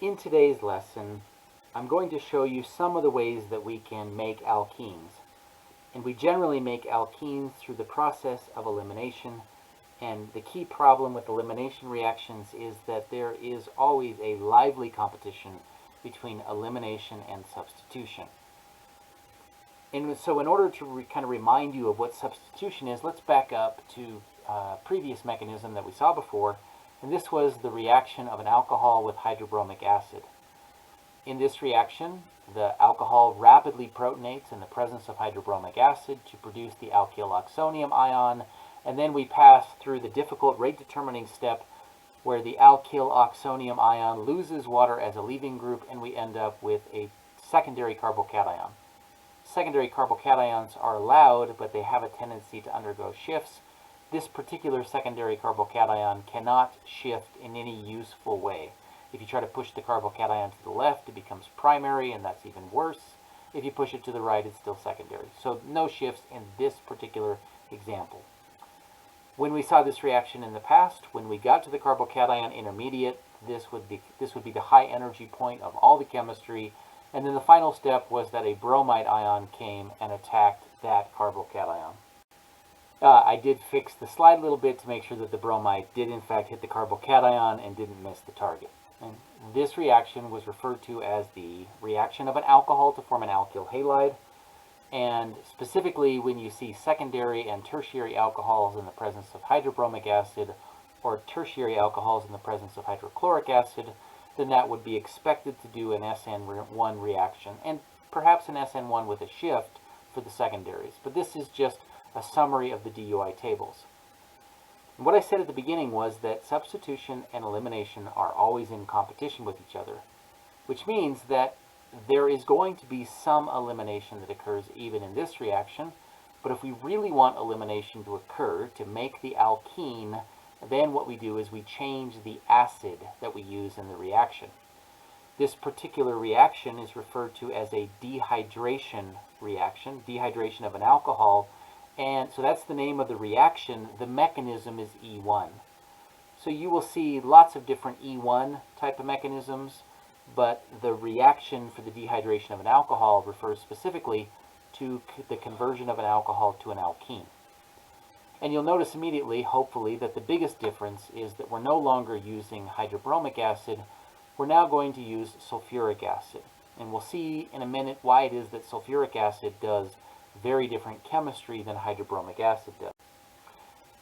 In today's lesson, I'm going to show you some of the ways that we can make alkenes. And we generally make alkenes through the process of elimination. And the key problem with elimination reactions is that there is always a lively competition between elimination and substitution. And so in order to kind of remind you of what substitution is, let's back up to a previous mechanism that we saw before. And this was the reaction of an alcohol with hydrobromic acid. In this reaction, the alcohol rapidly protonates in the presence of hydrobromic acid to produce the alkyl oxonium ion, and then we pass through the difficult rate-determining step where the alkyl oxonium ion loses water as a leaving group, and we end up with a secondary carbocation. Secondary carbocations are allowed, but they have a tendency to undergo shifts. This particular secondary carbocation cannot shift in any useful way. If you try to push the carbocation to the left, it becomes primary, and that's even worse. If you push it to the right, it's still secondary. So no shifts in this particular example. When we saw this reaction in the past, when we got to the carbocation intermediate, this would be the high energy point of all the chemistry. And then the final step was that a bromide ion came and attacked that carbocation. I did fix the slide a little bit to make sure that the bromide did in fact hit the carbocation and didn't miss the target. And this reaction was referred to as the reaction of an alcohol to form an alkyl halide. And specifically, when you see secondary and tertiary alcohols in the presence of hydrobromic acid, or tertiary alcohols in the presence of hydrochloric acid, then that would be expected to do an SN1 reaction, and perhaps an SN1 with a shift for the secondaries. But this is just a summary of the DUI tables. And what I said at the beginning was that substitution and elimination are always in competition with each other, which means that there is going to be some elimination that occurs even in this reaction, but if we really want elimination to occur to make the alkene, then what we do is we change the acid that we use in the reaction. This particular reaction is referred to as a dehydration reaction, dehydration of an alcohol. And so that's the name of the reaction. The mechanism is E1. So you will see lots of different E1 type of mechanisms, but the reaction for the dehydration of an alcohol refers specifically to the conversion of an alcohol to an alkene. And you'll notice immediately, hopefully, that the biggest difference is that we're no longer using hydrobromic acid. We're now going to use sulfuric acid. And we'll see in a minute why it is that sulfuric acid does very different chemistry than hydrobromic acid does.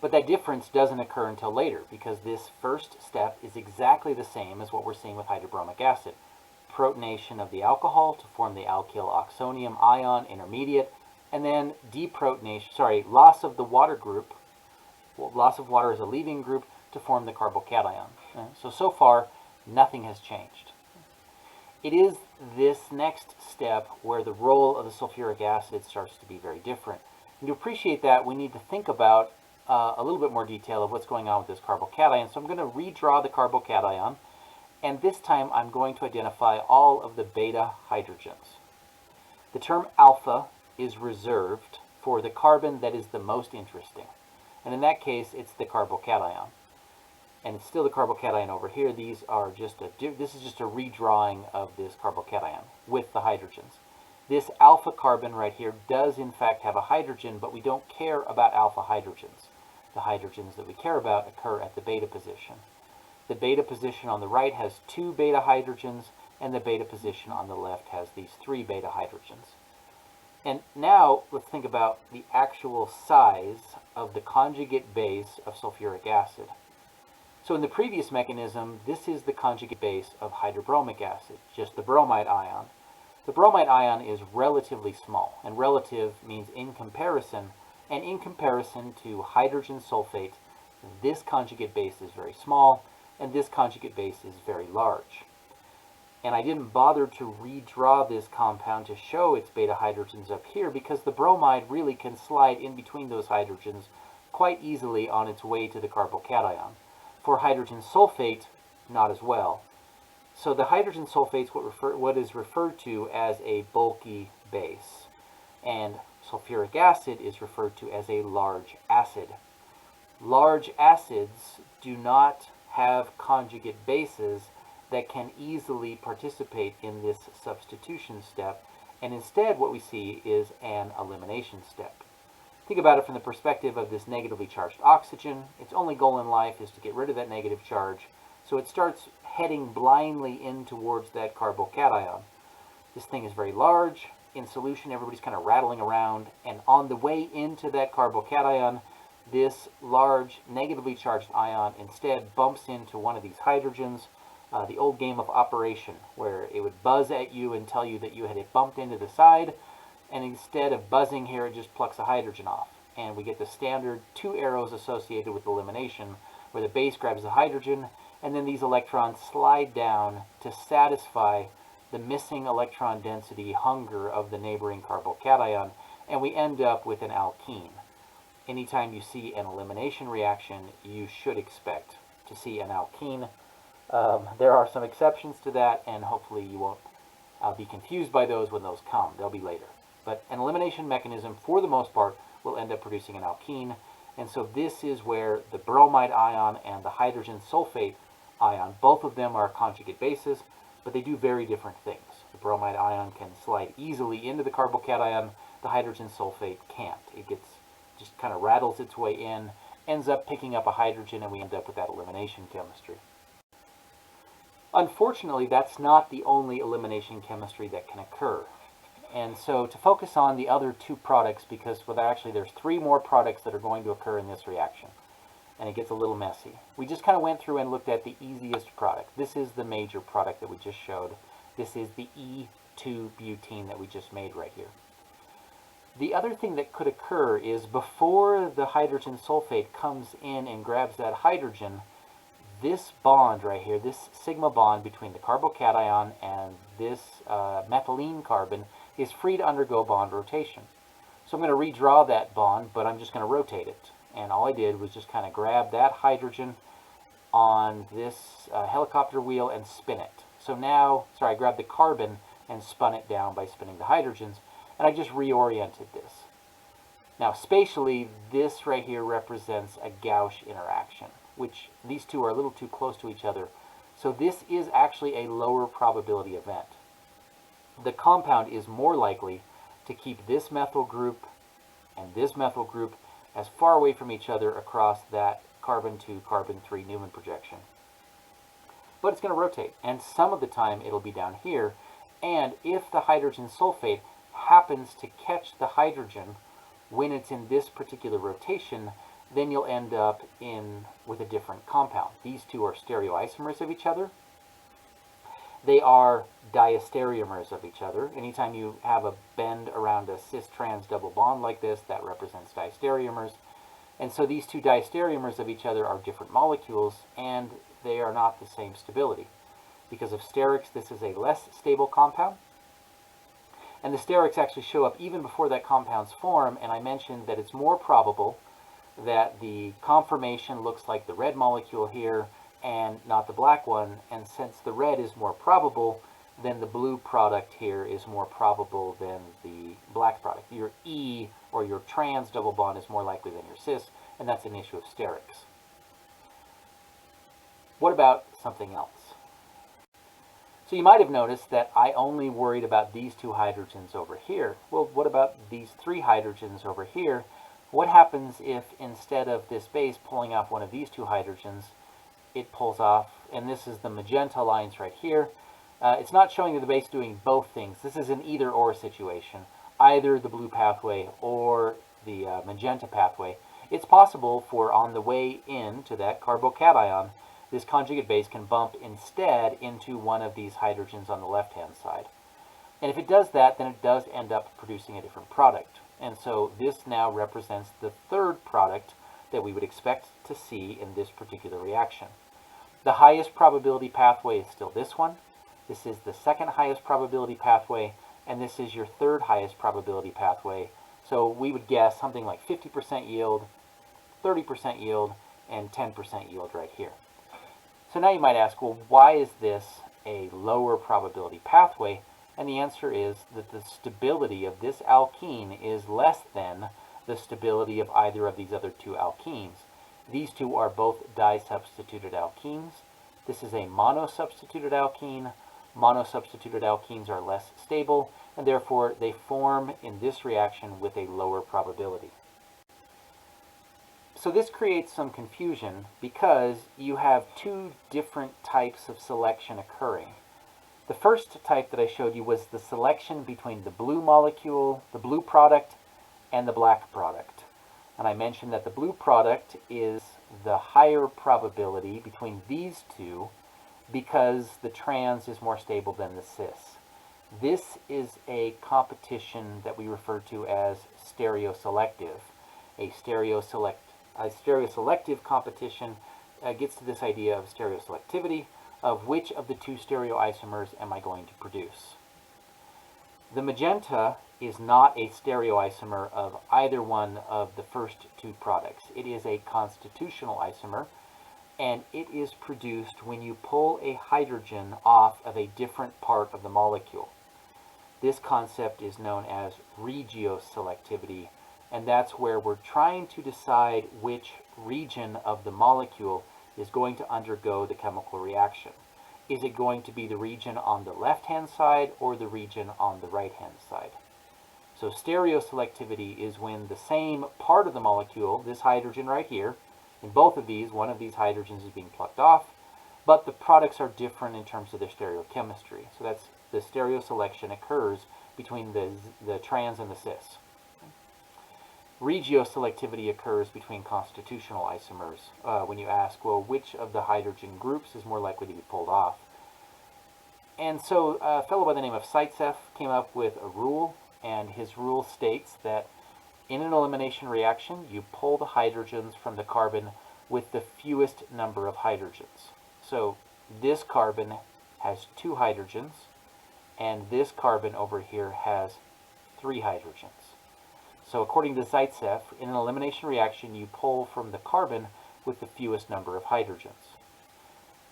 But that difference doesn't occur until later, because this first step is exactly the same as what we're seeing with hydrobromic acid. Protonation of the alcohol to form the alkyl oxonium ion intermediate, and then loss of the water group, loss of water as a leaving group to form the carbocation. So far, nothing has changed. It is this next step where the role of the sulfuric acid starts to be very different. And to appreciate that, we need to think about a little bit more detail of what's going on with this carbocation. So I'm going to redraw the carbocation, and this time I'm going to identify all of the beta hydrogens. The term alpha is reserved for the carbon that is the most interesting. And in that case, it's the carbocation. And it's still the carbocation over here. This is just a redrawing of this carbocation with the hydrogens. This alpha carbon right here does in fact have a hydrogen, but we don't care about alpha hydrogens. The hydrogens that we care about occur at the beta position. The beta position on the right has 2 beta hydrogens, and the beta position on the left has these 3 beta hydrogens. And now let's think about the actual size of the conjugate base of sulfuric acid. So in the previous mechanism, this is the conjugate base of hydrobromic acid, just the bromide ion. The bromide ion is relatively small, and relative means in comparison, and in comparison to hydrogen sulfate, this conjugate base is very small, and this conjugate base is very large. And I didn't bother to redraw this compound to show its beta hydrogens up here because the bromide really can slide in between those hydrogens quite easily on its way to the carbocation. For hydrogen sulfate, not as well. So the hydrogen sulfate is what is referred to as a bulky base, and sulfuric acid is referred to as a large acid. Large acids do not have conjugate bases that can easily participate in this substitution step, and instead what we see is an elimination step. Think about it from the perspective of this negatively charged oxygen. Its only goal in life is to get rid of that negative charge, so it starts heading blindly in towards that carbocation. This thing is very large. In solution, everybody's kind of rattling around, and on the way into that carbocation, this large negatively charged ion instead bumps into one of these hydrogens, the old game of operation, where it would buzz at you and tell you that you had it bumped into the side, and instead of buzzing here, it just plucks a hydrogen off. And we get the standard 2 arrows associated with elimination, where the base grabs the hydrogen, and then these electrons slide down to satisfy the missing electron density hunger of the neighboring carbocation, and we end up with an alkene. Anytime you see an elimination reaction, you should expect to see an alkene. There are some exceptions to that, and hopefully you won't be confused by those when those come. They'll be later. But an elimination mechanism, for the most part, will end up producing an alkene, and so this is where the bromide ion and the hydrogen sulfate ion, both of them are conjugate bases, but they do very different things. The bromide ion can slide easily into the carbocation. The hydrogen sulfate can't. It just kind of rattles its way in, ends up picking up a hydrogen, and we end up with that elimination chemistry. Unfortunately, that's not the only elimination chemistry that can occur. And so to focus on the other 2 products, because actually there's 3 more products that are going to occur in this reaction, and it gets a little messy. We just kind of went through and looked at the easiest product. This is the major product that we just showed. This is the E2-butene that we just made right here. The other thing that could occur is before the hydrogen sulfate comes in and grabs that hydrogen, this bond right here, this sigma bond between the carbocation and this methylene carbon, is free to undergo bond rotation. So I'm going to redraw that bond, but I'm just going to rotate it. And all I did was just kind of grab that hydrogen on this helicopter wheel and spin it. So now, I grabbed the carbon and spun it down by spinning the hydrogens, and I just reoriented this. Now spatially, this right here represents a gauche interaction, which these 2 are a little too close to each other. So this is actually a lower probability event. The compound is more likely to keep this methyl group and this methyl group as far away from each other across that carbon 2, carbon 3 Newman projection. But it's going to rotate, and some of the time it'll be down here, and if the hydrogen sulfate happens to catch the hydrogen when it's in this particular rotation, then you'll end up with a different compound. These 2 are stereoisomers of each other. They are diastereomers of each other. Anytime you have a bend around a cis-trans double bond like this, that represents diastereomers. And so these 2 diastereomers of each other are different molecules, and they are not the same stability. Because of sterics, this is a less stable compound. And the sterics actually show up even before that compound's form, and I mentioned that it's more probable that the conformation looks like the red molecule here and not the black one, and since the red is more probable, then the blue product here is more probable than the black product. Your E, or your trans double bond, is more likely than your cis, and that's an issue of sterics. What about something else? So you might have noticed that I only worried about these 2 hydrogens over here. Well, what about these 3 hydrogens over here? What happens if instead of this base pulling off one of these 2 hydrogens, it pulls off, and this is the magenta lines right here. It's not showing that the base is doing both things. This is an either-or situation, either the blue pathway or the magenta pathway. It's possible for on the way in to that carbocation, this conjugate base can bump instead into one of these hydrogens on the left-hand side. And if it does that, then it does end up producing a different product. And so this now represents the 3rd product that we would expect to see in this particular reaction. The highest probability pathway is still this one. This is the 2nd highest probability pathway, and this is your 3rd highest probability pathway. So we would guess something like 50% yield, 30% yield, and 10% yield right here. So now you might ask, well, why is this a lower probability pathway? And the answer is that the stability of this alkene is less than the stability of either of these other 2 alkenes. These 2 are both disubstituted alkenes, This is a monosubstituted alkene. Monosubstituted alkenes are less stable, and therefore they form in this reaction with a lower probability. So this creates some confusion because you have two different types of selection occurring. The first type that I showed you was the selection between the blue molecule, the blue product, and the black product. And I mentioned that the blue product is the higher probability between these two because the trans is more stable than the cis. This is a competition that we refer to as stereoselective. A stereoselective competition gets to this idea of stereoselectivity, of which of the two stereoisomers am I going to produce. The magenta is not a stereoisomer of either one of the first two products. It is a constitutional isomer, and it is produced when you pull a hydrogen off of a different part of the molecule. This concept is known as regioselectivity, and that's where we're trying to decide which region of the molecule is going to undergo the chemical reaction. Is it going to be the region on the left-hand side or the region on the right-hand side? So stereoselectivity is when the same part of the molecule, this hydrogen right here, in both of these, one of these hydrogens is being plucked off, but the products are different in terms of their stereochemistry. So that's the stereoselection occurs between the trans and the cis. Regioselectivity occurs between constitutional isomers when you ask, well, which of the hydrogen groups is more likely to be pulled off? And so a fellow by the name of Zaitsev came up with a rule, and his rule states that in an elimination reaction, you pull the hydrogens from the carbon with the fewest number of hydrogens. So this carbon has 2 hydrogens, and this carbon over here has 3 hydrogens. So according to Zaitsev, in an elimination reaction, you pull from the carbon with the fewest number of hydrogens.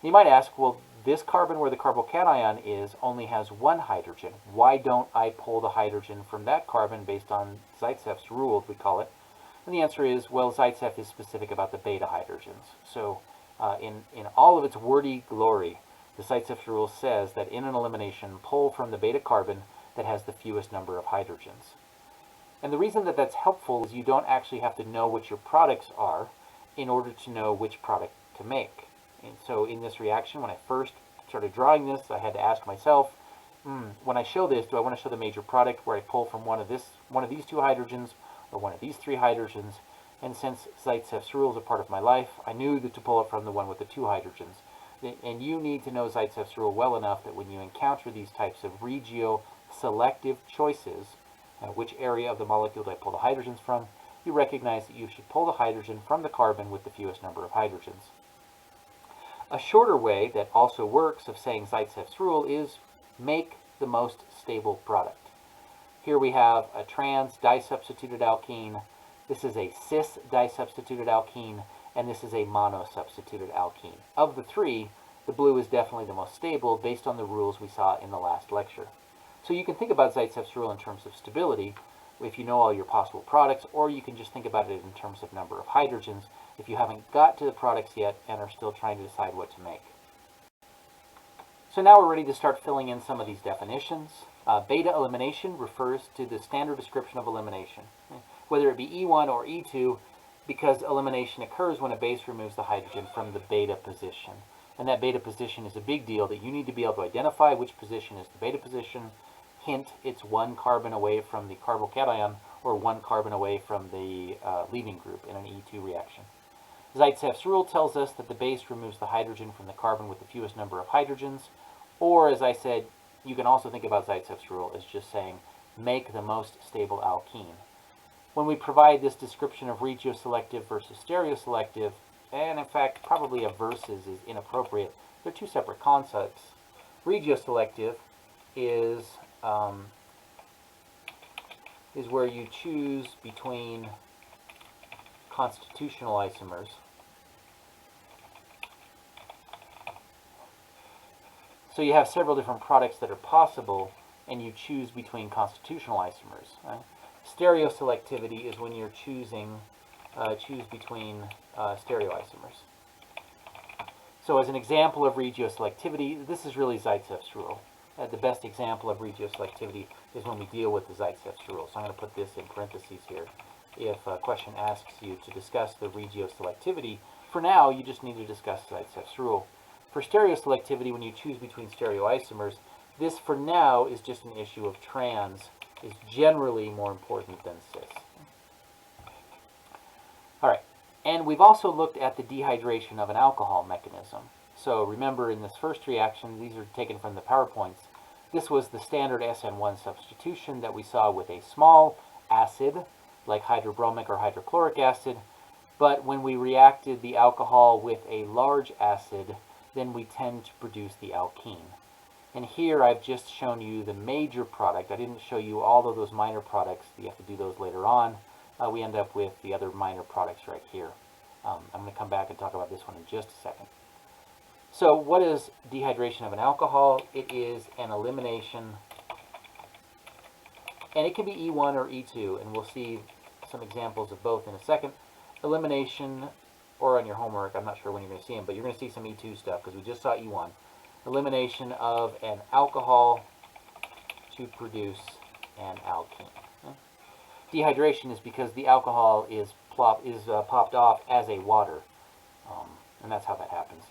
You might ask, well, this carbon where the carbocation is only has 1 hydrogen. Why don't I pull the hydrogen from that carbon based on Zaitsev's rule, we call it? And the answer is, well, Zaitsev is specific about the beta hydrogens. So in all of its wordy glory, the Zaitsev's rule says that in an elimination, pull from the beta carbon that has the fewest number of hydrogens. And the reason that that's helpful is you don't actually have to know what your products are in order to know which product to make. And so in this reaction, when I first started drawing this, I had to ask myself, when I show this, do I want to show the major product where I pull from one of these 2 hydrogens or one of these 3 hydrogens? And since Zaitsev's rule is a part of my life, I knew that to pull it from the one with the 2 hydrogens. And you need to know Zaitsev's rule well enough that when you encounter these types of regioselective choices, which area of the molecule do I pull the hydrogens from, you recognize that you should pull the hydrogen from the carbon with the fewest number of hydrogens. A shorter way that also works of saying Zaitsev's rule is make the most stable product. Here we have a trans disubstituted alkene, this is a cis disubstituted alkene, and this is a monosubstituted alkene. Of the 3, the blue is definitely the most stable based on the rules we saw in the last lecture. So you can think about Zaitsev's rule in terms of stability if you know all your possible products, or you can just think about it in terms of number of hydrogens if you haven't got to the products yet and are still trying to decide what to make. So now we're ready to start filling in some of these definitions. Beta elimination refers to the standard description of elimination, whether it be E1 or E2, because elimination occurs when a base removes the hydrogen from the beta position. And that beta position is a big deal that you need to be able to identify which position is the beta position. Hint, it's 1 carbon away from the carbocation or 1 carbon away from the leaving group in an E2 reaction. Zaitsev's rule tells us that the base removes the hydrogen from the carbon with the fewest number of hydrogens, or as I said, you can also think about Zaitsev's rule as just saying, make the most stable alkene. When we provide this description of regioselective versus stereoselective, and in fact, probably a versus is inappropriate, they're 2 separate concepts. Regioselective is where you choose between constitutional isomers. So you have several different products that are possible, and you choose between constitutional isomers. Right? Stereoselectivity is when you're choose between stereoisomers. So as an example of regioselectivity, this is really Zaitsev's rule. The best example of regioselectivity is when we deal with the Zaitsev's rule. So I'm going to put this in parentheses here. If a question asks you to discuss the regioselectivity, for now you just need to discuss Zaitsev's rule. For stereoselectivity, when you choose between stereoisomers, this for now is just an issue of trans is generally more important than cis. All right, and we've also looked at the dehydration of an alcohol mechanism. So remember, in this first reaction, these are taken from the PowerPoints. This was the standard SN1 substitution that we saw with a small acid, like hydrobromic or hydrochloric acid. But when we reacted the alcohol with a large acid, then we tend to produce the alkene. And here I've just shown you the major product. I didn't show you all of those minor products. You have to do those later on. We end up with the other minor products right here. I'm going to come back and talk about this one in just a second. So what is dehydration of an alcohol? It is an elimination, and it can be E1 or E2, and we'll see some examples of both in a second. Elimination, or on your homework, I'm not sure when you're going to see them, but you're going to see some E2 stuff because we just saw E1. Elimination of an alcohol to produce an alkene. Dehydration is because the alcohol is popped off as a water, and that's how that happens.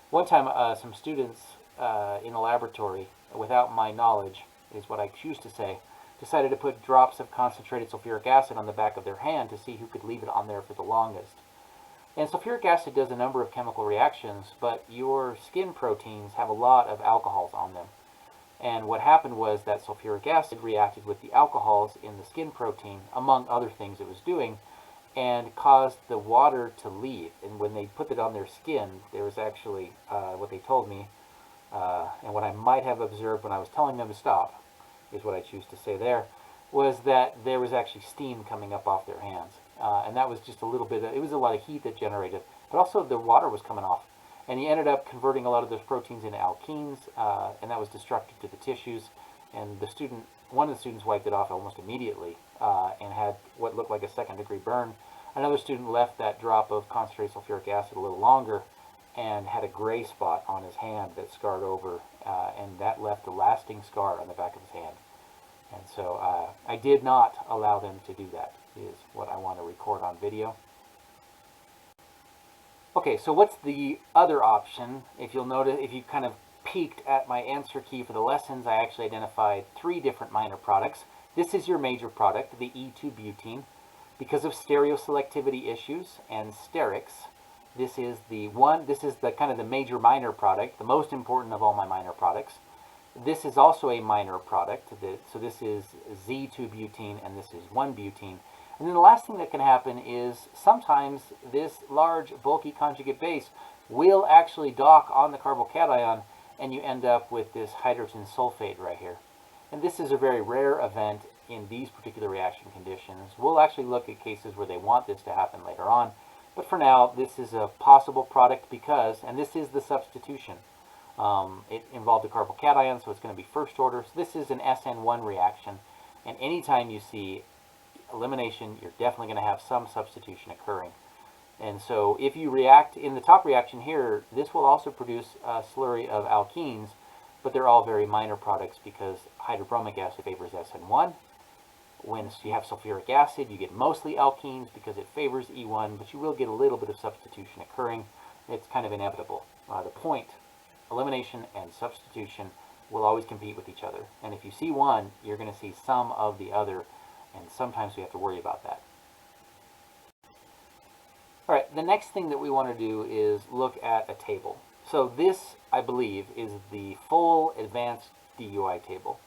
One time, some students in a laboratory, without my knowledge, is what I choose to say, decided to put drops of concentrated sulfuric acid on the back of their hand to see who could leave it on there for the longest. And sulfuric acid does a number of chemical reactions, but your skin proteins have a lot of alcohols on them. And what happened was that sulfuric acid reacted with the alcohols in the skin protein, among other things it was doing, and caused the water to leave. And when they put it on their skin, there was actually, what they told me, and what I might have observed when I was telling them to stop, is what I choose to say there, was that there was actually steam coming up off their hands. And that was just a little bit, it was a lot of heat that generated, but also the water was coming off. And he ended up converting a lot of those proteins into alkenes, and that was destructive to the tissues. And the student, one of the students wiped it off almost immediately and had what looked like a second-degree burn. Another student left that drop of concentrated sulfuric acid a little longer and had a gray spot on his hand that scarred over, and that left a lasting scar on the back of his hand. And so I did not allow them to do that, is what I want to record on video. Okay, so what's the other option? If you'll notice, if you kind of peeked at my answer key for the lessons, I actually identified 3 different minor products. This is your major product, the E2-butene. Because of stereoselectivity issues and sterics, this is the kind of the major minor product, the most important of all my minor products. This is also a minor product, so this is Z2-butene and this is 1-butene. And then the last thing that can happen is sometimes this large bulky conjugate base will actually dock on the carbocation, and you end up with this hydrogen sulfate right here. And this is a very rare event in these particular reaction conditions. We'll actually look at cases where they want this to happen later on. But for now, this is a possible product because, and this is the substitution. It involved a carbocation, so it's going to be first order. So this is an SN1 reaction. And anytime you see elimination, you're definitely going to have some substitution occurring. And so if you react in the top reaction here, this will also produce a slurry of alkenes, but they're all very minor products because hydrobromic acid favors SN1. When you have sulfuric acid, you get mostly alkenes because it favors E1, but you will get a little bit of substitution occurring. It's kind of inevitable. The point, elimination and substitution will always compete with each other. And if you see one, you're going to see some of the other, and sometimes we have to worry about that. All right, the next thing that we want to do is look at a table. So this, I believe, is the full advanced DUI table.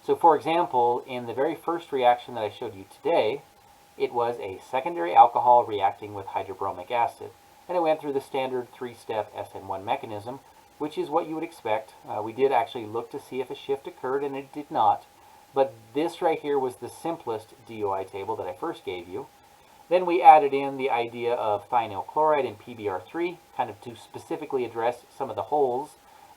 So for example, in the very first reaction that I showed you today, it was a secondary alcohol reacting with hydrobromic acid. And it went through the standard 3-step SN1 mechanism, which is what you would expect. We did actually look to see if a shift occurred, and it did not. But this right here was the simplest DUI table that I first gave you. Then we added in the idea of thionyl chloride and PBr3, kind of to specifically address some of the holes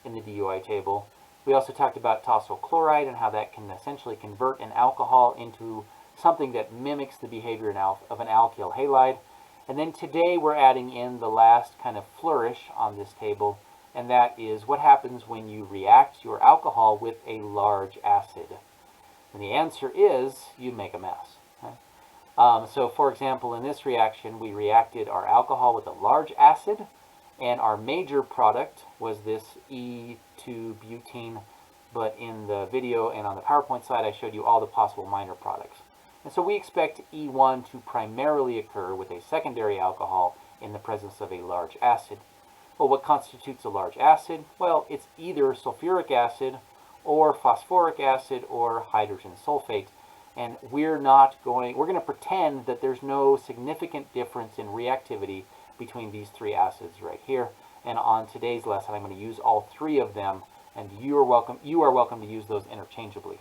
in the DUI table. We also talked about tosyl chloride and how that can essentially convert an alcohol into something that mimics the behavior of an alkyl halide. And then today we're adding in the last kind of flourish on this table, and that is what happens when you react your alcohol with a large acid. And the answer is you make a mess. Okay? So for example, in this reaction, we reacted our alcohol with a large acid, and our major product was this E2-butene, but in the video and on the PowerPoint slide, I showed you all the possible minor products. And so we expect E1 to primarily occur with a secondary alcohol in the presence of a large acid. Well, what constitutes a large acid? Well, it's either sulfuric acid or phosphoric acid or hydrogen sulfate. And we're going to pretend that there's no significant difference in reactivity between these three acids right here. And on today's lesson, I'm going to use all three of them, and you are welcome to use those interchangeably.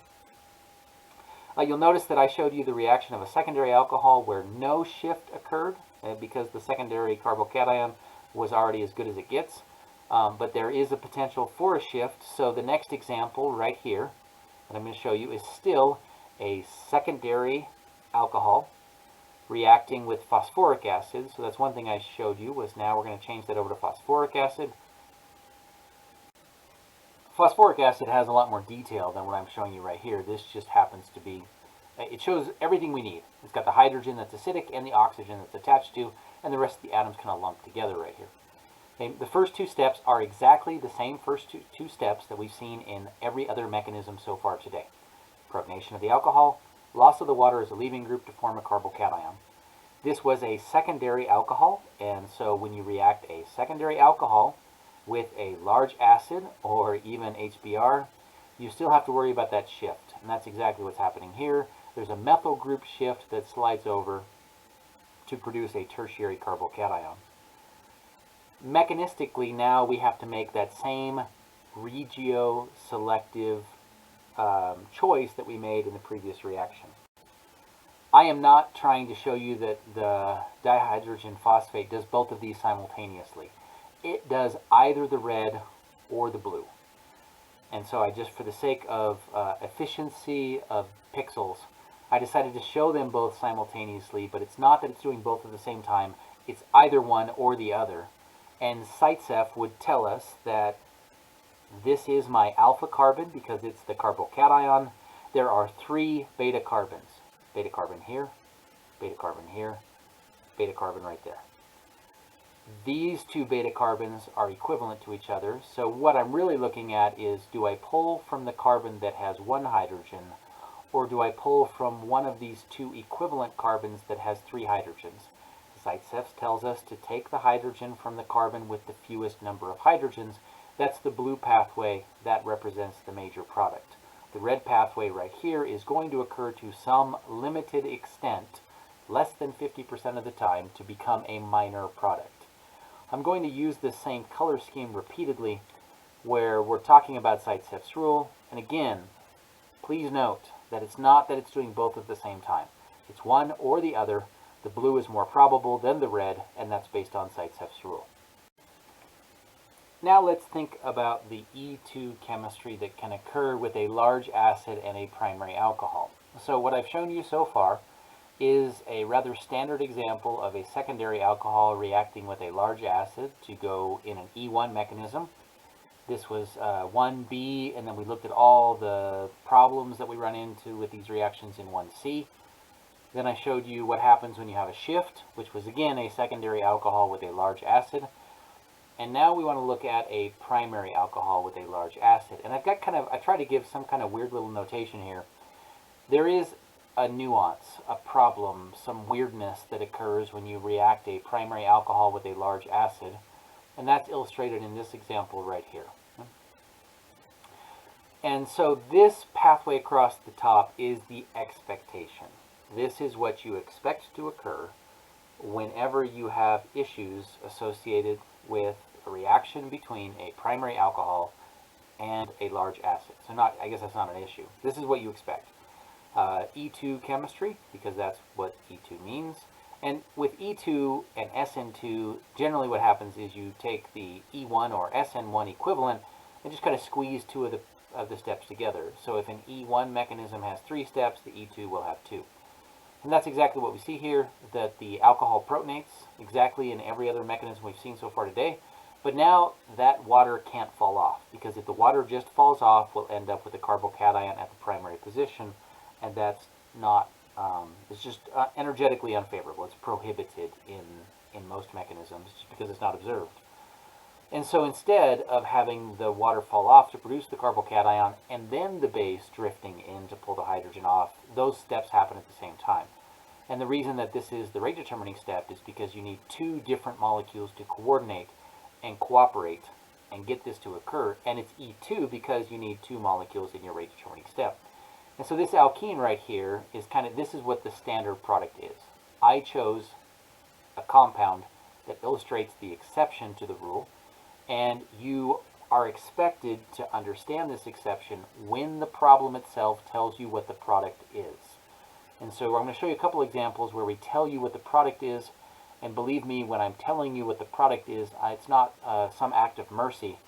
You'll notice that I showed you the reaction of a secondary alcohol where no shift occurred because the secondary carbocation was already as good as it gets. But there is a potential for a shift. So the next example right here that I'm going to show you is still a secondary alcohol reacting with phosphoric acid. So that's one thing I showed you, was now we're going to change that over to phosphoric acid. Phosphoric acid has a lot more detail than what I'm showing you right here. This just happens to be, it shows everything we need. It's got the hydrogen that's acidic and the oxygen that's attached to, and the rest of the atoms kind of lumped together right here. Okay, the first two steps are exactly the same first two steps that we've seen in every other mechanism so far today. Protonation of the alcohol, loss of the water as a leaving group to form a carbocation. This was a secondary alcohol, and so when you react a secondary alcohol with a large acid or even HBr, you still have to worry about that shift, and that's exactly what's happening here. There's a methyl group shift that slides over to produce a tertiary carbocation. Mechanistically, now we have to make that same regioselective choice that we made in the previous reaction. I am not trying to show you that the dihydrogen phosphate does both of these simultaneously. It does either the red or the blue. And so I just, for the sake of efficiency of pixels, I decided to show them both simultaneously, but it's not that it's doing both at the same time. It's either one or the other. And SiteCef would tell us that this is my alpha carbon because it's the carbocation. There are three beta carbons. Beta carbon here, beta carbon here, beta carbon right there. These two beta carbons are equivalent to each other. So what I'm really looking at is, do I pull from the carbon that has one hydrogen, or do I pull from one of these two equivalent carbons that has three hydrogens? SiteCef tells us to take the hydrogen from the carbon with the fewest number of hydrogens. That's the blue pathway. That represents the major product. The red pathway right here is going to occur to some limited extent, less than 50% of the time, to become a minor product. I'm going to use this same color scheme repeatedly where we're talking about SiteCef's rule. And again, please note that it's not that it's doing both at the same time. It's one or the other. The blue is more probable than the red, and that's based on SiteCef's rule. Now let's think about the E2 chemistry that can occur with a large acid and a primary alcohol. So what I've shown you so far is a rather standard example of a secondary alcohol reacting with a large acid to go in an E1 mechanism. This was 1B, and then we looked at all the problems that we run into with these reactions in 1C. Then I showed you what happens when you have a shift, which was again a secondary alcohol with a large acid. And now we want to look at a primary alcohol with a large acid. And I've got I try to give some kind of weird little notation here. There is a nuance, a problem, some weirdness that occurs when you react a primary alcohol with a large acid. And that's illustrated in this example right here. And so this pathway across the top is the expectation. This is what you expect to occur whenever you have issues associated with a reaction between a primary alcohol and a large acid. So I guess that's not an issue. This is what you expect. E2 chemistry, because that's what E2 means. And with E2 and SN2, generally what happens is you take the E1 or SN1 equivalent and just kind of squeeze two of the steps together. So if an E1 mechanism has 3 steps, the E2 will have 2. And that's exactly what we see here, that the alcohol protonates exactly in every other mechanism we've seen so far today. But now that water can't fall off, because if the water just falls off, we'll end up with a carbocation at the primary position, and that's not, it's just energetically unfavorable. It's prohibited in most mechanisms just because it's not observed. And so instead of having the water fall off to produce the carbocation and then the base drifting in to pull the hydrogen off, those steps happen at the same time. And the reason that this is the rate determining step is because you need two different molecules to coordinate and cooperate and get this to occur. And it's E2 because you need two molecules in your rate determining step. And so this alkene right here is this is what the standard product is. I chose a compound that illustrates the exception to the rule, and you are expected to understand this exception when the problem itself tells you what the product is. And so I'm going to show you a couple examples where we tell you what the product is, and believe me, when I'm telling you what the product is, it's not some act of mercy.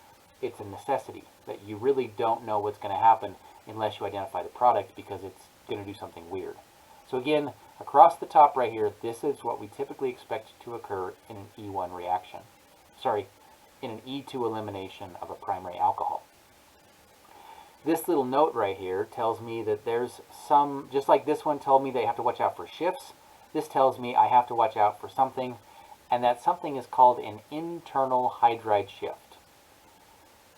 It's a necessity that you really don't know what's going to happen unless you identify the product, because it's going to do something weird. So again, across the top right here, this is what we typically expect to occur in an E1 reaction. In an E2 elimination of a primary alcohol. This little note right here tells me that there's some, just like this one told me they have to watch out for shifts, this tells me I have to watch out for something, and that something is called an internal hydride shift.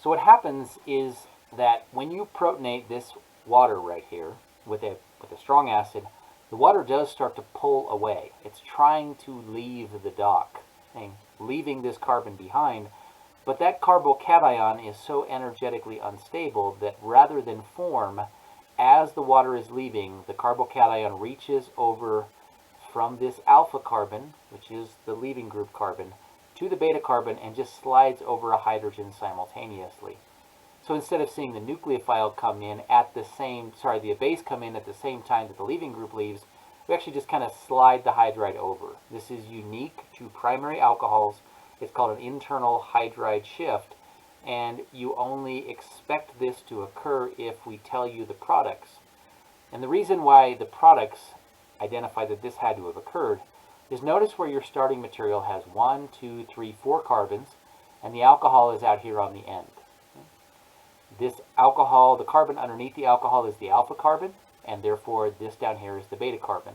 So what happens is that when you protonate this water right here with a strong acid, the water does start to pull away. It's trying to leave the dock, leaving this carbon behind. But that carbocation is so energetically unstable that rather than form as the water is leaving, the carbocation reaches over from this alpha carbon, which is the leaving group carbon, to the beta carbon and just slides over a hydrogen simultaneously. So instead of seeing the nucleophile come in at the same, the base come in at the same time that the leaving group leaves, we actually just kind of slide the hydride over. This is unique to primary alcohols. It's called an internal hydride shift, and you only expect this to occur if we tell you the products. And the reason why the products identify that this had to have occurred is notice where your starting material has 1, 2, 3, 4 carbons, and the alcohol is out here on the end. This alcohol, the carbon underneath the alcohol is the alpha carbon, and therefore this down here is the beta carbon.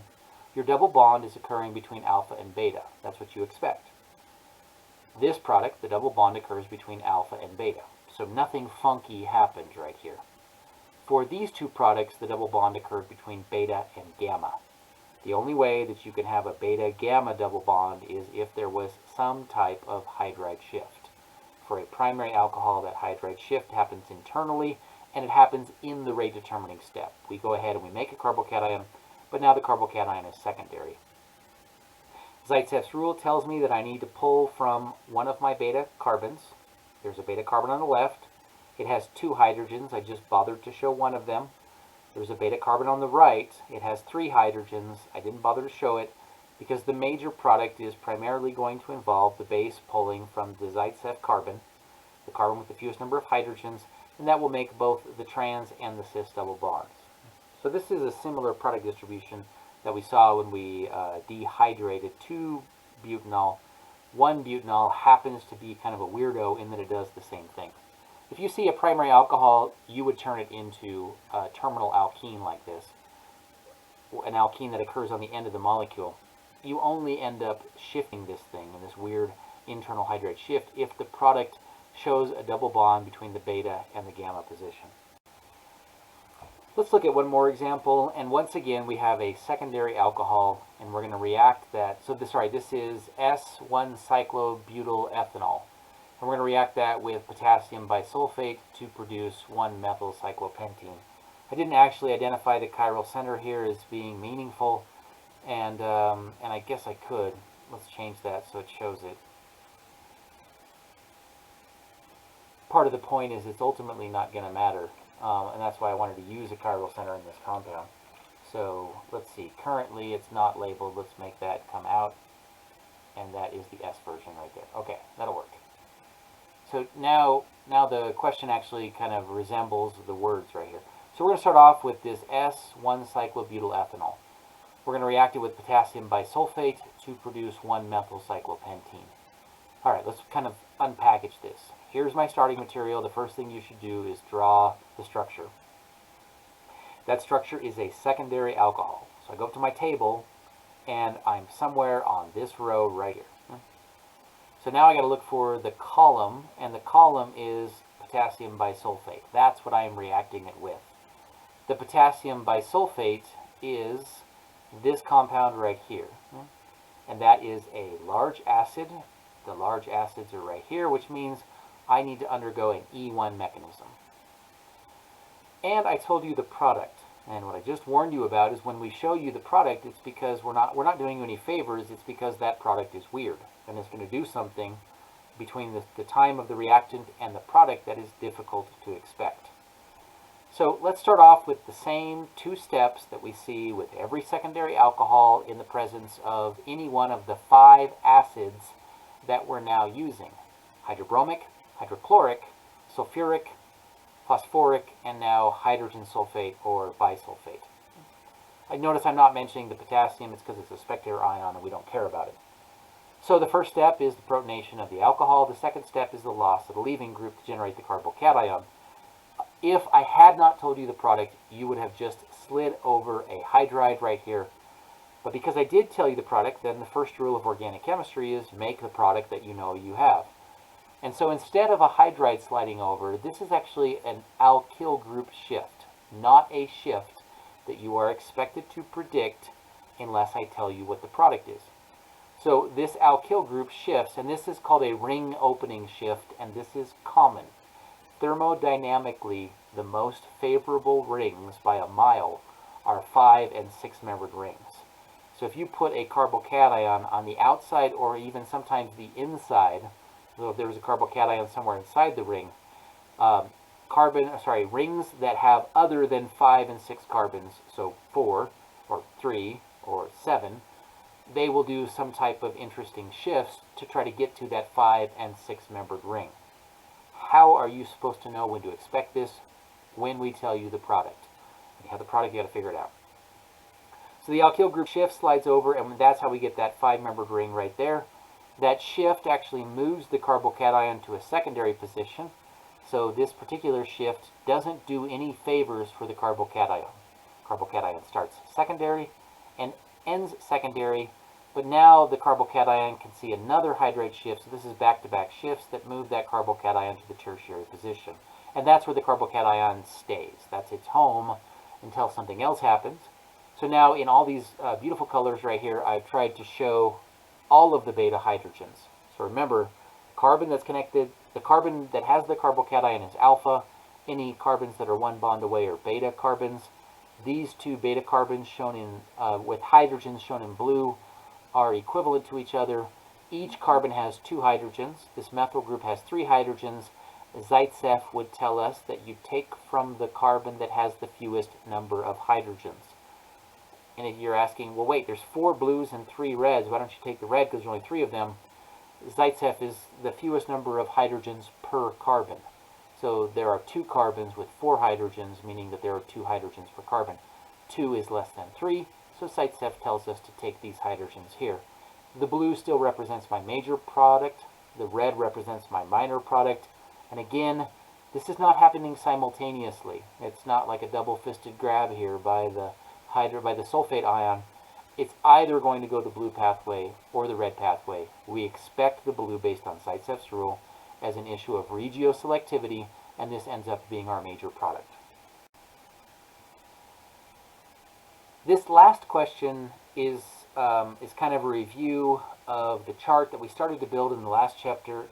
Your double bond is occurring between alpha and beta. That's what you expect. This product, the double bond, occurs between alpha and beta. So nothing funky happened right here. For these two products, the double bond occurred between beta and gamma. The only way that you can have a beta-gamma double bond is if there was some type of hydride shift. For a primary alcohol, that hydride shift happens internally, and it happens in the rate determining step. We go ahead and we make a carbocation, but now the carbocation is secondary. Zaitsev's rule tells me that I need to pull from one of my beta carbons. There's a beta carbon on the left. It has 2 hydrogens. I just bothered to show one of them. There's a beta carbon on the right. It has 3 hydrogens. I didn't bother to show it because the major product is primarily going to involve the base pulling from the Zaitsev carbon, the carbon with the fewest number of hydrogens, and that will make both the trans and the cis double bonds. So this is a similar product distribution that we saw when we dehydrated 2-butanol. 1-butanol happens to be kind of a weirdo in that it does the same thing. If you see a primary alcohol, you would turn it into a terminal alkene like this, an alkene that occurs on the end of the molecule. You only end up shifting this thing in this weird internal hydride shift if the product shows a double bond between the beta and the gamma position. Let's look at one more example, and once again we have a secondary alcohol, and we're going to react that. So this is S1-cyclobutyl ethanol, and we're going to react that with potassium bisulfate to produce 1-methylcyclopentene. I didn't actually identify the chiral center here as being meaningful, and I guess I could. Let's change that so it shows it. Part of the point is it's ultimately not going to matter. And that's why I wanted to use a chiral center in this compound. So let's see, currently it's not labeled. Let's make that come out, and that is the S version right there. Okay, that'll work. So now the question actually kind of resembles the words right here. So we're going to start off with this S1-cyclobutyl ethanol. we're going to react it with potassium bisulfate to produce 1-methylcyclopentene. All right, let's kind of unpackage this. Here's my starting material. The first thing you should do is draw the structure. That structure is a secondary alcohol. So I go up to my table, and I'm somewhere on this row right here. So now I got to look for the column, and the column is potassium bisulfate. That's what I am reacting it with. The potassium bisulfate is this compound right here, and that is a large acid. The large acids are right here, which means I need to undergo an E1 mechanism. And I told you the product. And what I just warned you about is when we show you the product, it's because we're not doing you any favors. It's because that product is weird, and it's going to do something between the time of the reactant and the product that is difficult to expect. So let's start off with the same 2 steps that we see with every secondary alcohol in the presence of any one of the 5 acids that we're now using: hydrobromic, hydrochloric, sulfuric, phosphoric, and now hydrogen sulfate or bisulfate. I notice I'm not mentioning the potassium. It's because it's a spectator ion and we don't care about it. So the first step is the protonation of the alcohol. The second step is the loss of the leaving group to generate the carbocation. If I had not told you the product, you would have just slid over a hydride right here. But because I did tell you the product, then the first rule of organic chemistry is make the product that you know you have. And so instead of a hydride sliding over, this is actually an alkyl group shift, not a shift that you are expected to predict unless I tell you what the product is. So this alkyl group shifts, and this is called a ring opening shift, and this is common. Thermodynamically, the most favorable rings by a mile are 5- and 6-membered rings. So if you put a carbocation on the outside or even sometimes the inside, so if there was a carbocation somewhere inside the ring, rings that have other than 5 and 6 carbons, so 4 or 3 or 7, they will do some type of interesting shifts to try to get to that 5- and 6-membered ring. How are you supposed to know when to expect this? When we tell you the product. When you have the product, you got to figure it out. So the alkyl group shift slides over, and that's how we get that 5-membered ring right there. That shift actually moves the carbocation to a secondary position. So this particular shift doesn't do any favors for the carbocation. Carbocation starts secondary and ends secondary, but now the carbocation can see another hydride shift. So this is back-to-back shifts that move that carbocation to the tertiary position. And that's where the carbocation stays. That's its home until something else happens. So now in all these beautiful colors right here, I've tried to show all of the beta hydrogens. So remember, carbon that's connected, the carbon that has the carbocation is alpha. Any carbons that are 1 bond away are beta carbons. These 2 beta carbons shown in with hydrogens shown in blue are equivalent to each other. Each carbon has 2 hydrogens. This methyl group has 3 hydrogens. Zaitsev would tell us that you take from the carbon that has the fewest number of hydrogens. And if you're asking, well, wait, there's 4 blues and 3 reds. Why don't you take the red because there's only 3 of them? Zaitsev is the fewest number of hydrogens per carbon. So there are 2 carbons with 4 hydrogens, meaning that there are 2 hydrogens per carbon. 2 is less than 3, so Zaitsev tells us to take these hydrogens here. The blue still represents my major product. The red represents my minor product. And again, this is not happening simultaneously. It's not like a double-fisted grab here by the sulfate ion. It's either going to go the blue pathway or the red pathway. We expect the blue based on Zaitsev's rule as an issue of regioselectivity, and this ends up being our major product. This last question is kind of a review of the chart that we started to build in the last chapter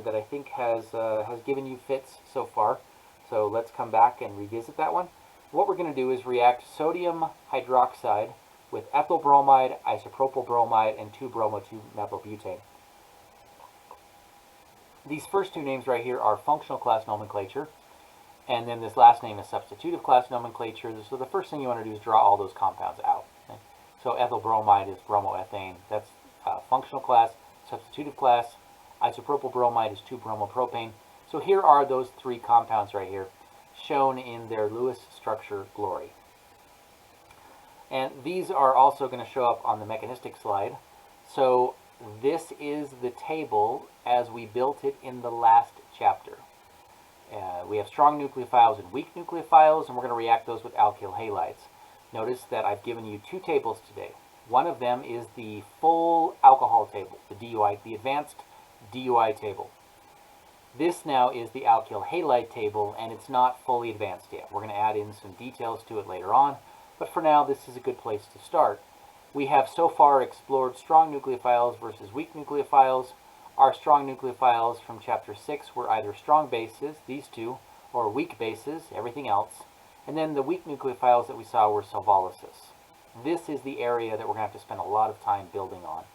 that I think has given you fits so far. So let's come back and revisit that one. What we're going to do is react sodium hydroxide with ethyl bromide, isopropyl bromide, and 2-bromo-2-methylbutane. These first 2 names right here are functional class nomenclature, and then this last name is substitutive class nomenclature. So the first thing you want to do is draw all those compounds out. Okay? So ethyl bromide is bromoethane. That's functional class. Substitutive class, isopropyl bromide is 2-bromopropane. So here are those 3 compounds right here, shown in their Lewis structure glory. And these are also going to show up on the mechanistic slide. So this is the table as we built it in the last chapter. We have strong nucleophiles and weak nucleophiles, and we're going to react those with alkyl halides. Notice that I've given you two tables today. One of them is the full alcohol table, the DUI, the advanced DUI table. This now is the alkyl halide table, and it's not fully advanced yet. We're going to add in some details to it later on, but for now, this is a good place to start. We have so far explored strong nucleophiles versus weak nucleophiles. Our strong nucleophiles from chapter 6 were either strong bases, these two, or weak bases, everything else. And then the weak nucleophiles that we saw were solvolysis. This is the area that we're going to have to spend a lot of time building on.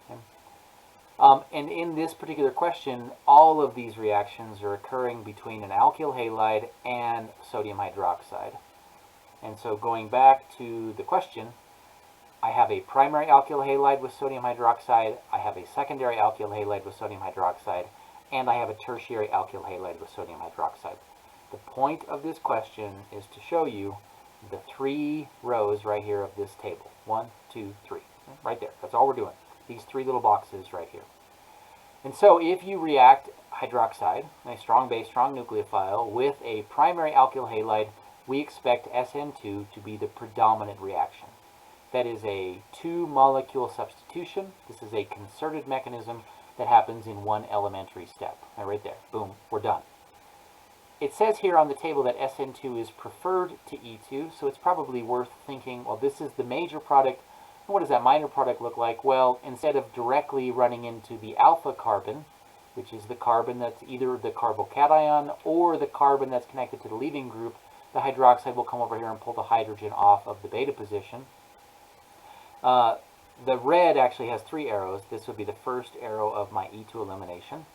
Okay? And in this particular question, all of these reactions are occurring between an alkyl halide and sodium hydroxide. And so going back to the question, I have a primary alkyl halide with sodium hydroxide, I have a secondary alkyl halide with sodium hydroxide, and I have a tertiary alkyl halide with sodium hydroxide. The point of this question is to show you the three rows right here of this table. 1, 2, 3. Right there. That's all we're doing. These three little boxes right here. And so if you react hydroxide, a strong base, strong nucleophile, with a primary alkyl halide, we expect SN2 to be the predominant reaction. That is a two-molecule substitution. This is a concerted mechanism that happens in one elementary step. Right there. Boom. We're done. It says here on the table that SN2 is preferred to E2, so it's probably worth thinking, well, this is the major product. And what does that minor product look like? Well, instead of directly running into the alpha carbon, which is the carbon that's either the carbocation or the carbon that's connected to the leaving group, the hydroxide will come over here and pull the hydrogen off of the beta position. The red actually has three arrows. This would be the first arrow of my E2 elimination.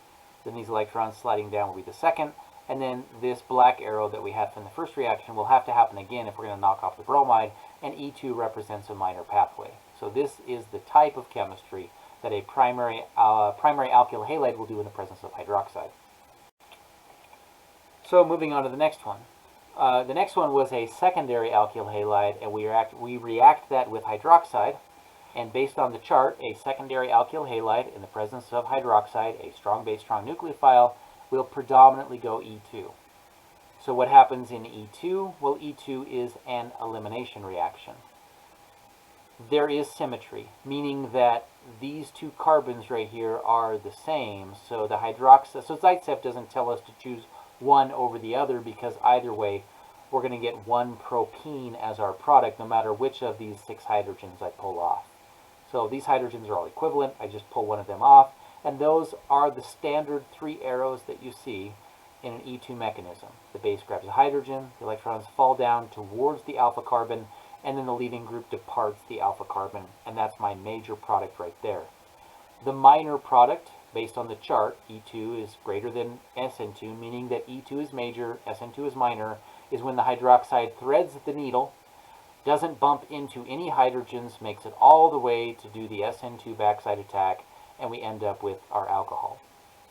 Then these electrons sliding down will be the second. And then this black arrow that we had from the first reaction will have to happen again if we're going to knock off the bromide, and E2 represents a minor pathway. So this is the type of chemistry that a primary alkyl halide will do in the presence of hydroxide. So moving on to the next one. The next one was a secondary alkyl halide, and we react that with hydroxide. And based on the chart, a secondary alkyl halide in the presence of hydroxide, a strong base, strong nucleophile, will predominantly go E2. So what happens in E2? Well, E2 is an elimination reaction. There is symmetry, meaning that these two carbons right here are the same. So the hydroxide, so Zaitsev doesn't tell us to choose one over the other, because either way, we're going to get one propene as our product, no matter which of these 6 hydrogens I pull off. So these hydrogens are all equivalent. I just pull one of them off. And those are the standard 3 arrows that you see in an E2 mechanism. The base grabs a hydrogen, the electrons fall down towards the alpha carbon, and then the leaving group departs the alpha carbon, and that's my major product right there. The minor product, based on the chart, E2 is greater than SN2, meaning that E2 is major, SN2 is minor, is when the hydroxide threads the needle, doesn't bump into any hydrogens, makes it all the way to do the SN2 backside attack, and we end up with our alcohol.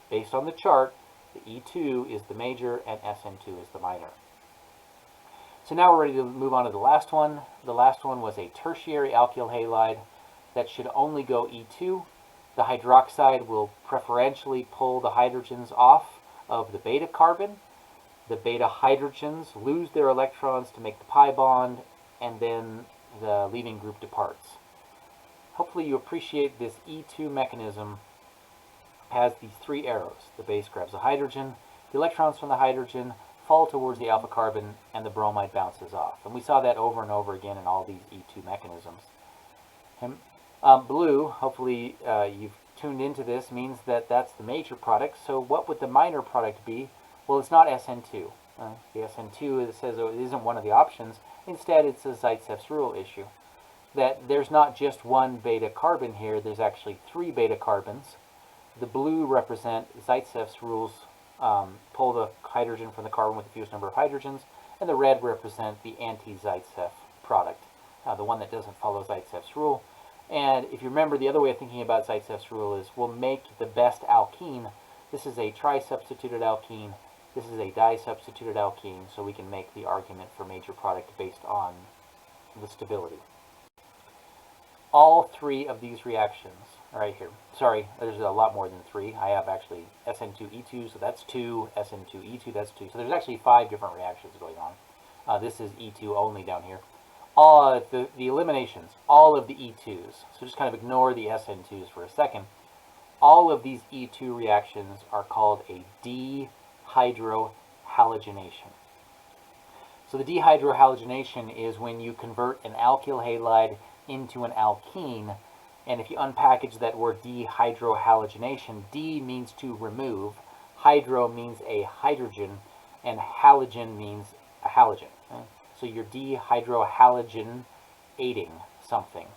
Based on the chart, the E2 is the major and SN2 is the minor. So now we're ready to move on to the last one. The last one was a tertiary alkyl halide that should only go E2. The hydroxide will preferentially pull the hydrogens off of the beta carbon. The beta hydrogens lose their electrons to make the pi bond, and then the leaving group departs. Hopefully you appreciate this E2 mechanism has these 3 arrows. The base grabs a hydrogen, the electrons from the hydrogen fall towards the alpha carbon, and the bromide bounces off. And we saw that over and over again in all these E2 mechanisms. And, blue, hopefully you've tuned into this, means that that's the major product. So what would the minor product be? Well, it's not SN2. The SN2, it says it isn't one of the options. Instead, it's a Zaitsev's rule issue. That there's not just one beta carbon here, there's actually 3 beta carbons. The blue represent Zaitsev's rules, pull the hydrogen from the carbon with the fewest number of hydrogens, and the red represent the anti-Zaitsev product, the one that doesn't follow Zaitsev's rule. And if you remember, the other way of thinking about Zaitsev's rule is we'll make the best alkene. This is a tri-substituted alkene. This is a di-substituted alkene, so we can make the argument for major product based on the stability. all three of these reactions right here. Sorry, there's a lot more than three. I have actually SN2E2, so that's 2, SN2E2, that's 2. So there's actually 5 different reactions going on. This is E2 only down here. All the eliminations, all of the E2s. So just kind of ignore the SN2s for a second. All of these E2 reactions are called a dehydrohalogenation. So the dehydrohalogenation is when you convert an alkyl halide into an alkene. And if you unpackage that word dehydrohalogenation, D means to remove, hydro means a hydrogen, and halogen means a halogen. So you're dehydrohalogenating something.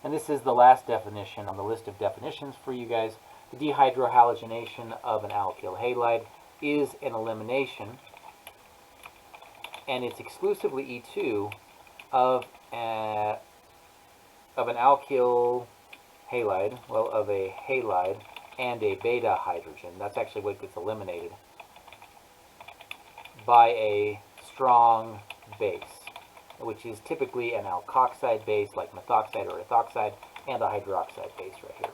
And this is the last definition on the list of definitions for you guys. The dehydrohalogenation of an alkyl halide is an elimination, and it's exclusively E2 of an alkyl halide, well, of a halide and a beta hydrogen. That's actually what gets eliminated by a strong base, which is typically an alkoxide base like methoxide or ethoxide, and a hydroxide base right here.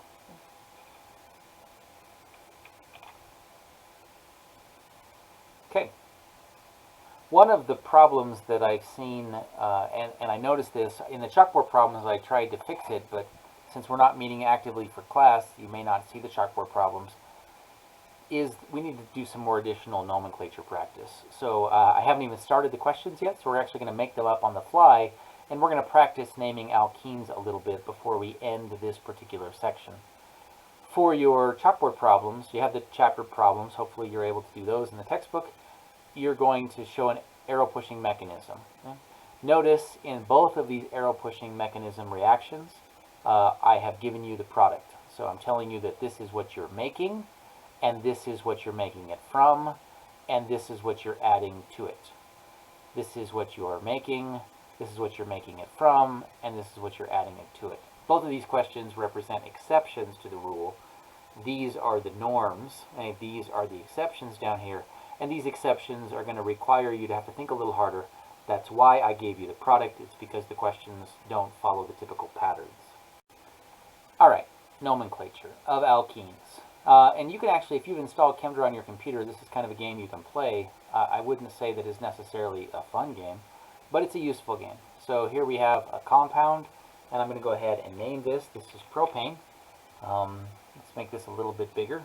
Okay. One of the problems that I've seen, and I noticed this in the chalkboard problems, I tried to fix it, but since we're not meeting actively for class, you may not see the chalkboard problems, is we need to do some more additional nomenclature practice. So I haven't even started the questions yet, so we're actually going to make them up on the fly, and we're going to practice naming alkenes a little bit before we end this particular section. For your chalkboard problems, you have the chapter problems. Hopefully you're able to do those in the textbook. You're going to show an arrow pushing mechanism. Okay? Notice in both of these arrow pushing mechanism reactions, I have given you the product. So I'm telling you that this is what you're making, and this is what you're making it from, and this is what you're adding to it. This is what you are making, this is what you're making it from, and this is what you're adding it to it. Both of these questions represent exceptions to the rule. These are the norms, and these are the exceptions down here. And these exceptions are going to require you to have to think a little harder. That's why I gave you the product. It's because the questions don't follow the typical patterns. All right, nomenclature of alkenes. And you can actually, if you've installed ChemDraw on your computer, this is kind of a game you can play. I wouldn't say that it's necessarily a fun game, but it's a useful game. So here we have a compound, and I'm going to go ahead and name this. This is propane. Let's make this a little bit bigger.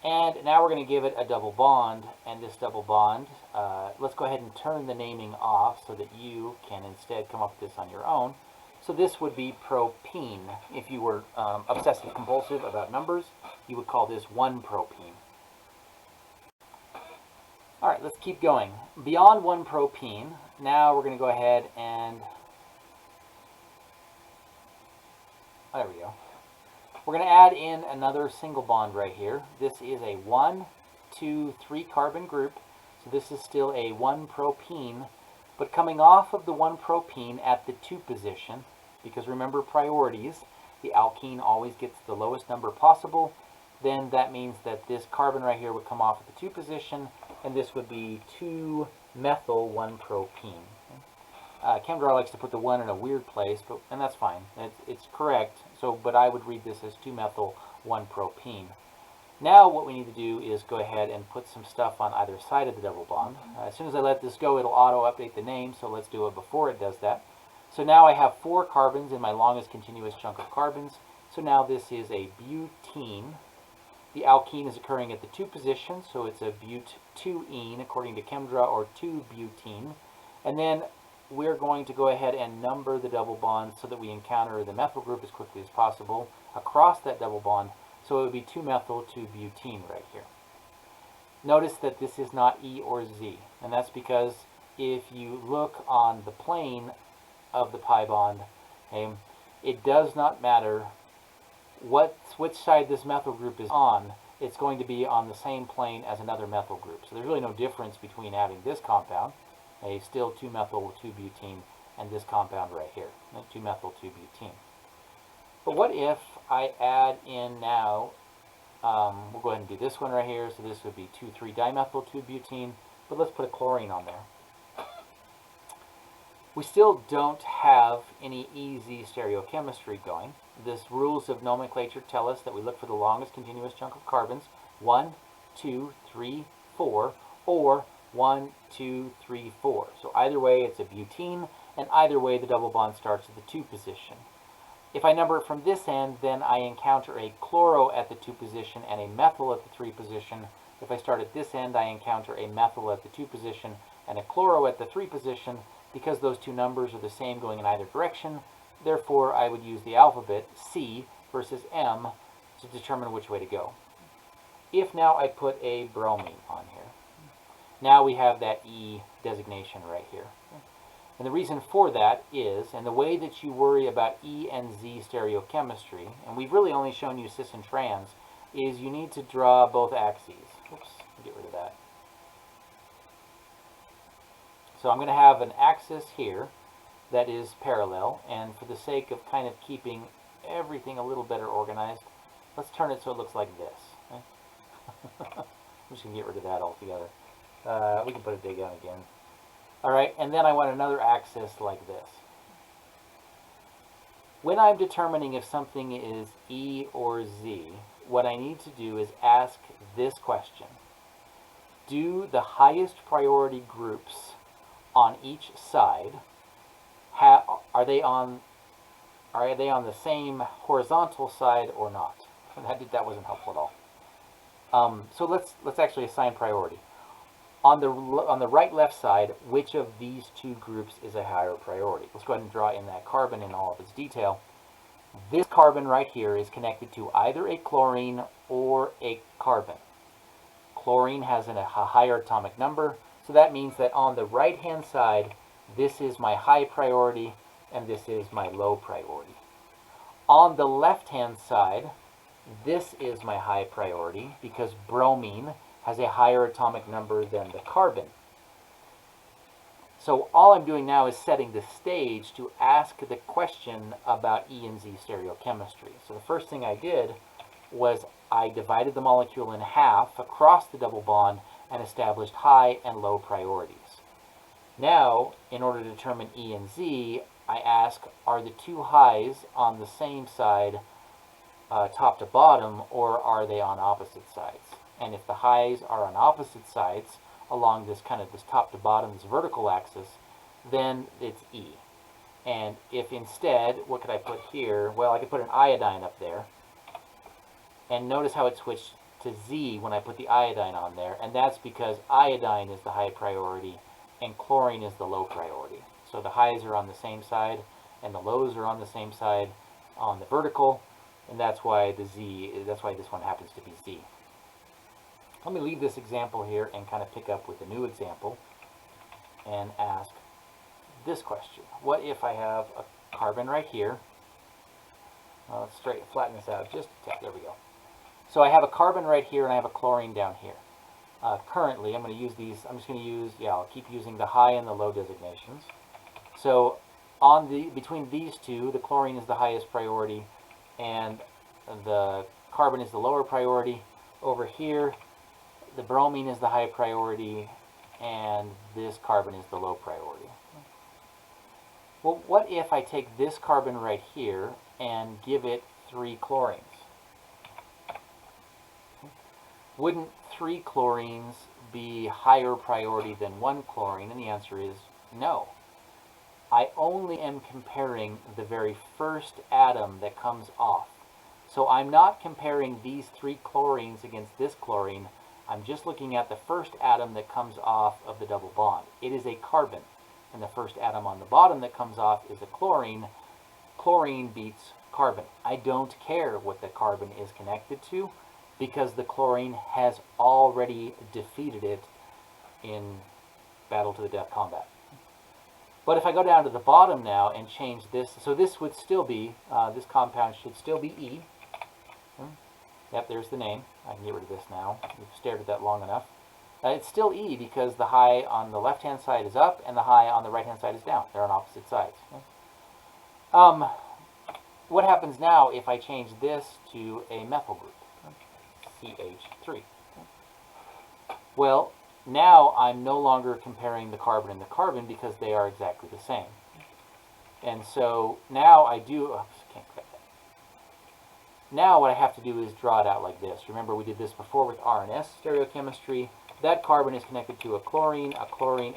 And now we're going to give it a double bond, and this double bond, let's go ahead and turn the naming off so that you can instead come up with this on your own. So this would be propene. If you were obsessive compulsive about numbers, you would call this 1-propene. All right, let's keep going. Beyond 1-propene, now we're going to go ahead and, there we go. We're going to add in another single bond right here. This is a 1, 2, 3 carbon group. So this is still a 1-propene, but coming off of the 1-propene at the 2 position, because remember priorities, the alkene always gets the lowest number possible, then that means that this carbon right here would come off at the 2 position, and this would be 2-methyl 1-propene. ChemDraw likes to put the 1 in a weird place, and that's fine. It's correct. So, but I would read this as 2-methyl 1-propene. Now what we need to do is go ahead and put some stuff on either side of the double bond. As soon as I let this go, it'll auto-update the name, so let's do it before it does that. So now I have 4 carbons in my longest continuous chunk of carbons. So now this is a butene. The alkene is occurring at the 2 position, so it's a but-2-ene according to ChemDraw, or 2-butene. And then we're going to go ahead and number the double bond so that we encounter the methyl group as quickly as possible across that double bond. So it would be 2-methyl 2-butene right here. Notice that this is not E or Z, and that's because if you look on the plane of the pi bond, okay, it does not matter which side this methyl group is on, it's going to be on the same plane as another methyl group. So there's really no difference between adding this compound, still 2-methyl 2-butene, and this compound right here, 2-methyl 2-butene. But what if I add in now, we'll go ahead and do this one right here, so this would be 2,3-dimethyl 2-butene, but let's put a chlorine on there. We still don't have any easy stereochemistry going. The rules of nomenclature tell us that we look for the longest continuous chunk of carbons, 1, 2, 3, 4, or 1, 2, 3, 4. So either way it's a butene, and either way the double bond starts at the 2 position. If I number it from this end, then I encounter a chloro at the 2 position and a methyl at the 3 position. If I start at this end, I encounter a methyl at the 2 position and a chloro at the 3 position. Because those two numbers are the same going in either direction, therefore I would use the alphabet C versus M to determine which way to go. If now I put a bromine on here, now we have that E designation right here. And the reason for that is, and the way that you worry about E and Z stereochemistry, and we've really only shown you cis and trans, is you need to draw both axes. Oops, get rid of that. So I'm going to have an axis here that is parallel, and for the sake of kind of keeping everything a little better organized, let's turn it so it looks like this. Okay? I'm just going to get rid of that altogether. We can put it down again. Alright, and then I want another axis like this. When I'm determining if something is E or Z, what I need to do is ask this question. Do the highest priority groups on each side are they on the same horizontal side or not? That wasn't helpful at all. So let's actually assign priority. On the right left side, which of these two groups is a higher priority? Let's go ahead and draw in that carbon in all of its detail. This carbon right here is connected to either a chlorine or a carbon. Chlorine has a higher atomic number. So that means that on the right-hand side, this is my high priority, and this is my low priority. On the left-hand side, this is my high priority, because bromine has a higher atomic number than the carbon. So all I'm doing now is setting the stage to ask the question about E and Z stereochemistry. So the first thing I did was I divided the molecule in half across the double bond and established high and low priorities. Now, in order to determine E and Z, I ask, are the two highs on the same side, top to bottom, or are they on opposite sides? And if the highs are on opposite sides, along this top to bottom, this vertical axis, then it's E. And if instead, what could I put here? Well, I could put an iodine up there. And notice how it switched to Z when I put the iodine on there, and that's because iodine is the high priority and chlorine is the low priority. So the highs are on the same side and the lows are on the same side on the vertical, and that's why this one happens to be Z. Let me leave this example here and kind of pick up with a new example and ask this question. What if I have a carbon right here? Let's flatten this out just a tad. There we go. So I have a carbon right here and I have a chlorine down here. Currently, I'm going to use these. I'm just going to use, I'll keep using the high and the low designations. So between these two, the chlorine is the highest priority and the carbon is the lower priority. Over here, the bromine is the high priority and this carbon is the low priority. Well, what if I take this carbon right here and give it 3 chlorines? Wouldn't 3 chlorines be higher priority than 1 chlorine? And the answer is no. I only am comparing the very first atom that comes off. So I'm not comparing these 3 chlorines against this chlorine. I'm just looking at the first atom that comes off of the double bond. It is a carbon. And the first atom on the bottom that comes off is a chlorine. Chlorine beats carbon. I don't care what the carbon is connected to, because the chlorine has already defeated it in battle to the death combat. But if I go down to the bottom now and change this, so this would still be, this compound should still be E. Yep, there's the name. I can get rid of this now. We've stared at that long enough. It's still E because the high on the left-hand side is up and the high on the right-hand side is down. They're on opposite sides. What happens now if I change this to a methyl group? CH3. Well, now I'm no longer comparing the carbon and the carbon because they are exactly the same. And so now I do, oops, can't click that. Now what I have to do is draw it out like this. Remember we did this before with R and S stereochemistry. That carbon is connected to a chlorine, and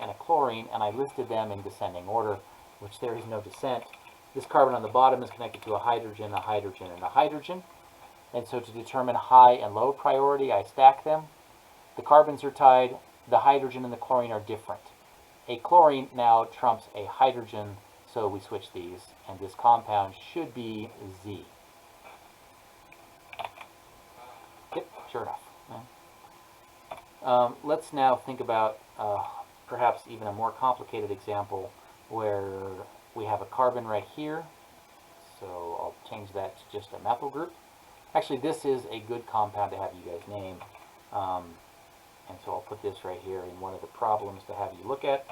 a chlorine, and I listed them in descending order, which there is no descent. This carbon on the bottom is connected to a hydrogen, and a hydrogen. And so to determine high and low priority, I stack them. The carbons are tied. The hydrogen and the chlorine are different. A chlorine now trumps a hydrogen, so we switch these, and this compound should be Z. Yep, sure enough. Let's now think about perhaps even a more complicated example where we have a carbon right here. So I'll change that to just a methyl group. Actually, this is a good compound to have you guys name. And so I'll put this right here in one of the problems to have you look at.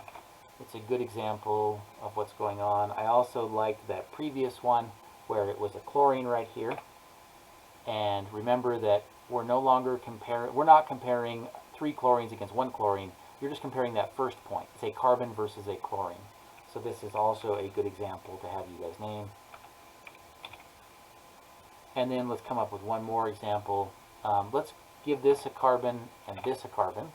It's a good example of what's going on. I also liked that previous one where it was a chlorine right here. And remember that we're not comparing 3 chlorines against 1 chlorine. You're just comparing that first point. It's a carbon versus a chlorine. So this is also a good example to have you guys name. And then let's come up with one more example. Let's give this a carbon and this a carbon.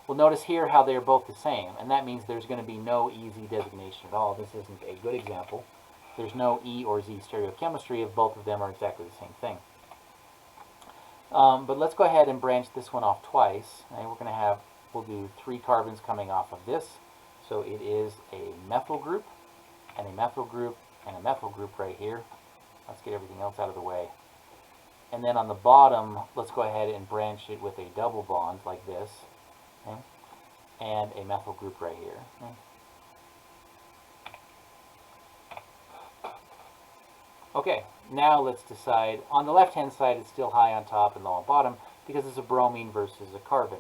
Well, notice here how they're both the same, and that means there's going to be no EZ designation at all. This isn't a good example. There's no E or Z stereochemistry if both of them are exactly the same thing. But let's go ahead and branch this one off twice. And we'll do 3 carbons coming off of this. So it is a methyl group, and a methyl group, and a methyl group right here. Let's get everything else out of the way. And then on the bottom, let's go ahead and branch it with a double bond like this. Okay? And a methyl group right here. Okay? Okay, now let's decide. On the left-hand side, it's still high on top and low on bottom because it's a bromine versus a carbon.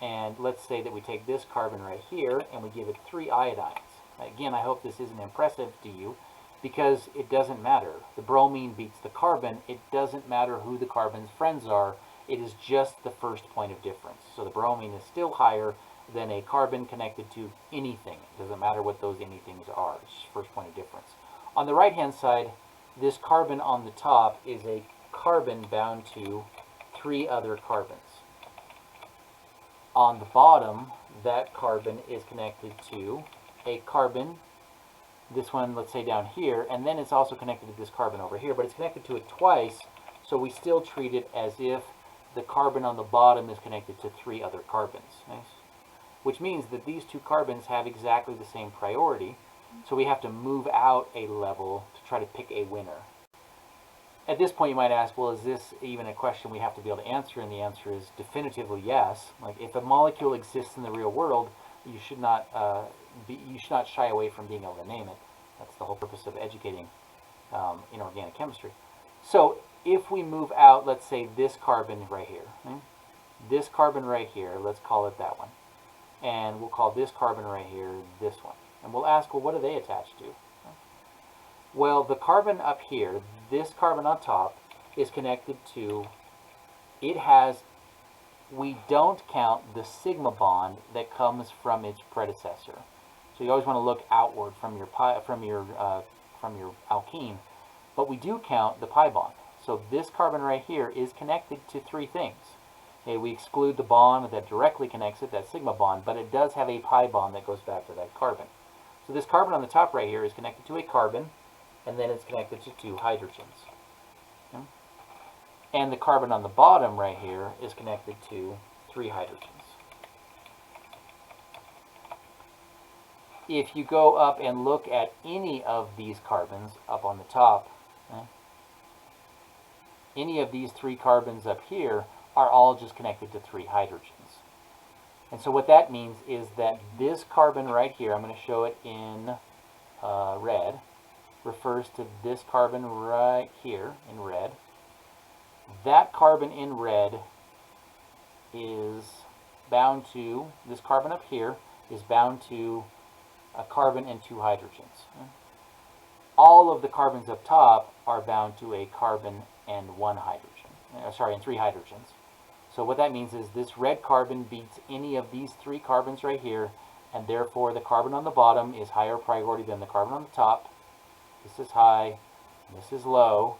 And let's say that we take this carbon right here and we give it 3 iodines. Again, I hope this isn't impressive to you because it doesn't matter. The bromine beats the carbon. It doesn't matter who the carbon's friends are. It is just the first point of difference. So the bromine is still higher than a carbon connected to anything. It doesn't matter what those anythings are. It's just first point of difference. On the right-hand side, this carbon on the top is a carbon bound to 3 other carbons. On the bottom, that carbon is connected to a carbon, this one, let's say down here, and then it's also connected to this carbon over here, but it's connected to it twice, so we still treat it as if the carbon on the bottom is connected to 3 other carbons. Nice. Which means that these 2 carbons have exactly the same priority, so we have to move out a level to try to pick a winner. At this point you might ask, well, is this even a question we have to be able to answer? And the answer is definitively yes. Like if a molecule exists in the real world, you should not shy away from being able to name it. That's the whole purpose of educating in organic chemistry. So if we move out, let's say this carbon right here, okay? This carbon right here, let's call it that one. And we'll call this carbon right here this one. And we'll ask, well, what are they attached to? Well, the carbon up here, this carbon on top, is connected to, we don't count the sigma bond that comes from its predecessor. So you always want to look outward from your alkene, but we do count the pi bond. So this carbon right here is connected to 3 things. Okay, we exclude the bond that directly connects it, that sigma bond, but it does have a pi bond that goes back to that carbon. So this carbon on the top right here is connected to a carbon, and then it's connected to 2 hydrogens. Okay? And the carbon on the bottom right here is connected to 3 hydrogens. If you go up and look at any of these carbons up on the top, okay, any of these 3 carbons up here are all just connected to 3 hydrogens. And so what that means is that this carbon right here, I'm going to show it in red, refers to this carbon right here in red. That carbon in red is bound to, this carbon up here is bound to a carbon and 2 hydrogens. All of the carbons up top are bound to a carbon and 1 hydrogen, and 3 hydrogens. So what that means is this red carbon beats any of these 3 carbons right here, and therefore the carbon on the bottom is higher priority than the carbon on the top. This is high, and this is low.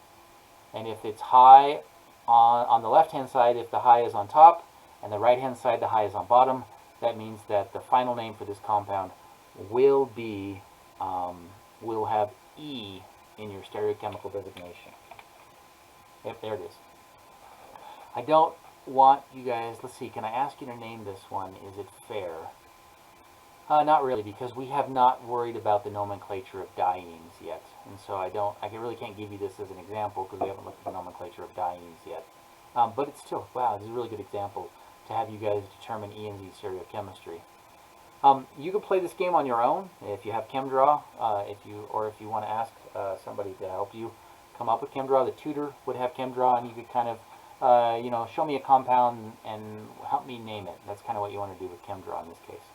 And if it's high on the left-hand side, if the high is on top, and the right-hand side, the high is on bottom, that means that the final name for this compound will be, will have E in your stereochemical designation. Yep, there it is. I don't want you guys, let's see, can I ask you to name this one? Is it fair? Not really, because we have not worried about the nomenclature of dienes yet. And so I really can't give you this as an example because we haven't looked at the nomenclature of dienes yet. But it's still, wow, this is a really good example to have you guys determine E and Z stereochemistry. You can play this game on your own if you have ChemDraw, if you want to ask somebody to help you come up with ChemDraw. The tutor would have ChemDraw, and you could kind of, show me a compound and help me name it. That's kind of what you want to do with ChemDraw in this case.